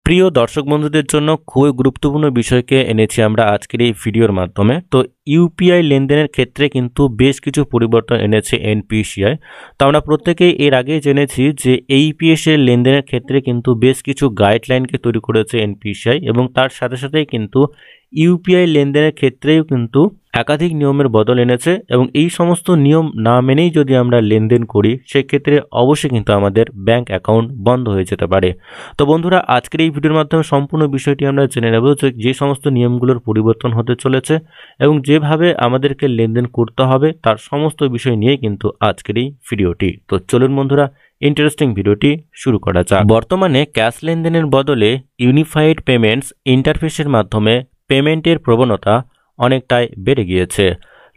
প্রিয় দর্শক বন্ধুদের জন্য খুবই গুরুত্বপূর্ণ বিষয়কে এনেছি আমরা আজকের এই ভিডিওর মাধ্যমে। তো ইউপিআই লেনদেনের ক্ষেত্রে কিন্তু বেশ কিছু পরিবর্তন এনেছে এনপিসিআই। তো আমরা প্রত্যেকেই এর আগে জেনেছি যে এইপিএস এর লেনদেনের ক্ষেত্রে কিন্তু বেশ কিছু গাইডলাইনকে তৈরি করেছে এনপিসিআই, এবং তার সাথে সাথেই কিন্তু ইউপিআই লেনদেনের ক্ষেত্রেও কিন্তু একাধিক নিয়মের বদল এনেছে, এবং এই সমস্ত নিয়ম না মেনেই যদি আমরা লেনদেন করি সেক্ষেত্রে অবশ্যই কিন্তু আমাদের ব্যাংক অ্যাকাউন্ট বন্ধ হয়ে যেতে পারে। তো বন্ধুরা, আজকের এই ভিডিওর মাধ্যমে সম্পূর্ণ বিষয়টি আমরা জেনে নেব যে সমস্ত নিয়মগুলোর পরিবর্তন হতে চলেছে এবং যেভাবে আমাদেরকে লেনদেন করতে হবে তার সমস্ত বিষয় নিয়ে কিন্তু আজকের এই ভিডিওটি। তো চলুন বন্ধুরা, ইন্টারেস্টিং ভিডিওটি শুরু করা যাক। বর্তমানে ক্যাশ লেনদেনের বদলে ইউনিফাইড পেমেন্টস ইন্টারফেসের মাধ্যমে পেমেন্টের প্রবণতা অনেকটাই বেড়ে গিয়েছে।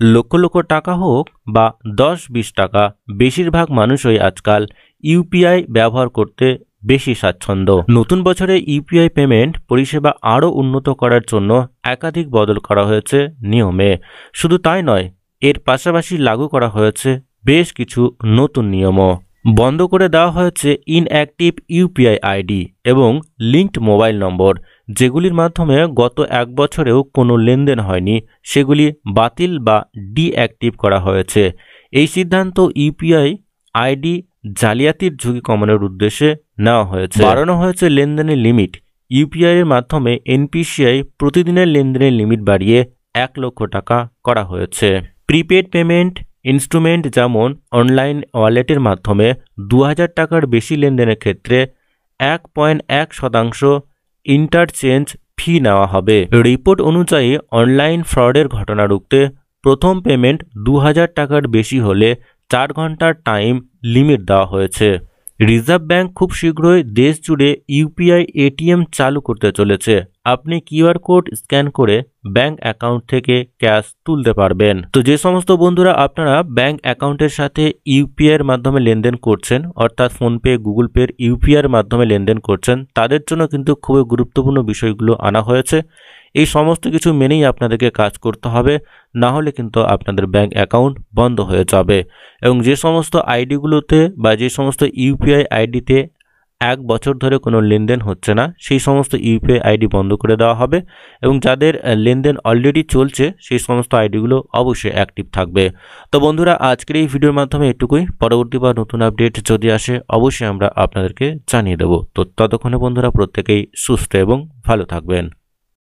লক্ষ লক্ষ টাকা হোক বা 10-20 টাকা, বেশিরভাগ মানুষই আজকাল ইউপিআই ব্যবহার করতে বেশি স্বাচ্ছন্দ্য। নতুন বছরে ইউপিআই পেমেন্ট পরিষেবা আরও উন্নত করার জন্য একাধিক বদল করা হয়েছে নিয়মে। শুধু তাই নয়, এর পাশাপাশি লাগু করা হয়েছে বেশ কিছু নতুন নিয়মও। বন্ধ করে দেওয়া হয়েছে ইনঅ্যাক্টিভ ইউপিআই আইডি এবং লিঙ্কড মোবাইল নম্বর, যেগুলির মাধ্যমে গত 1 বছরেও কোনো লেনদেন হয়নি, সেগুলি বাতিল বা ডিঅ্যাক্টিভ করা হয়েছে। এই সিদ্ধান্ত ইউপিআই আইডি জালিয়াতির ঝুঁকি কমানোর উদ্দেশ্যে নেওয়া হয়েছে। বাড়ানো হয়েছে লেনদেনের লিমিট। ইউপিআই এর মাধ্যমে এনপিসিআই প্রতিদিনের লেনদেনের লিমিট বাড়িয়ে 1 লক্ষ টাকা করা হয়েছে। প্রিপেড পেমেন্ট ইনস্ট্রুমেন্ট যেমন অনলাইন ওয়ালেটের মাধ্যমে 2000 টাকার বেশি লেনদেনের ক্ষেত্রে 1.1% ইন্টারচেঞ্জ ফি নেওয়া হবে। রিপোর্ট অনুযায়ী অনলাইন ফ্রডের ঘটনা রুখতে প্রথম পেমেন্ট 2000 টাকার বেশি হলে 4 ঘন্টার টাইম লিমিট দেওয়া হয়েছে। রিজার্ভ ব্যাংক খুব শীঘ্রই দেশ জুড়ে ইউপিআই এটিএম চালু করতে চলেছে। আপনি কিউআর কোড স্ক্যান করে ব্যাংক অ্যাকাউন্ট থেকে ক্যাশ তুলতে পারবেন। তো যে সমস্ত বন্ধুরা আপনারা ব্যাংক অ্যাকাউন্টের সাথে ইউপিআই এর মাধ্যমে লেনদেন করছেন, অর্থাৎ ফোনপে, গুগল পে ইউপিআই এর মাধ্যমে লেনদেন করছেন, তাদের জন্য কিন্তু খুবই গুরুত্বপূর্ণ বিষয়গুলো আনা হয়েছে। এই সমস্ত কিছু মেনেই আপনাদেরকে কাজ করতে হবে, না হলে কিন্তু আপনাদের ব্যাংক অ্যাকাউন্ট বন্ধ হয়ে যাবে। এবং যে সমস্ত আইডিগুলোতে বা যে সমস্ত ইউপিআই আইডিতে 1 বছর ধরে কোনো লেনদেন হচ্ছে না, সেই সমস্ত ইউপিআই আইডি বন্ধ করে দেওয়া হবে, এবং যাদের লেনদেন অলরেডি চলছে সেই সমস্ত আইডিগুলো অবশ্যই অ্যাক্টিভ থাকবে। তো বন্ধুরা, আজকের এই ভিডিওর মাধ্যমে এটুকুই। পরবর্তী বা নতুন আপডেট যদি আসে অবশ্যই আমরা আপনাদেরকে জানিয়ে দেব। তো ততক্ষণে বন্ধুরা প্রত্যেকেই সুস্থ এবং ভালো থাকবেন।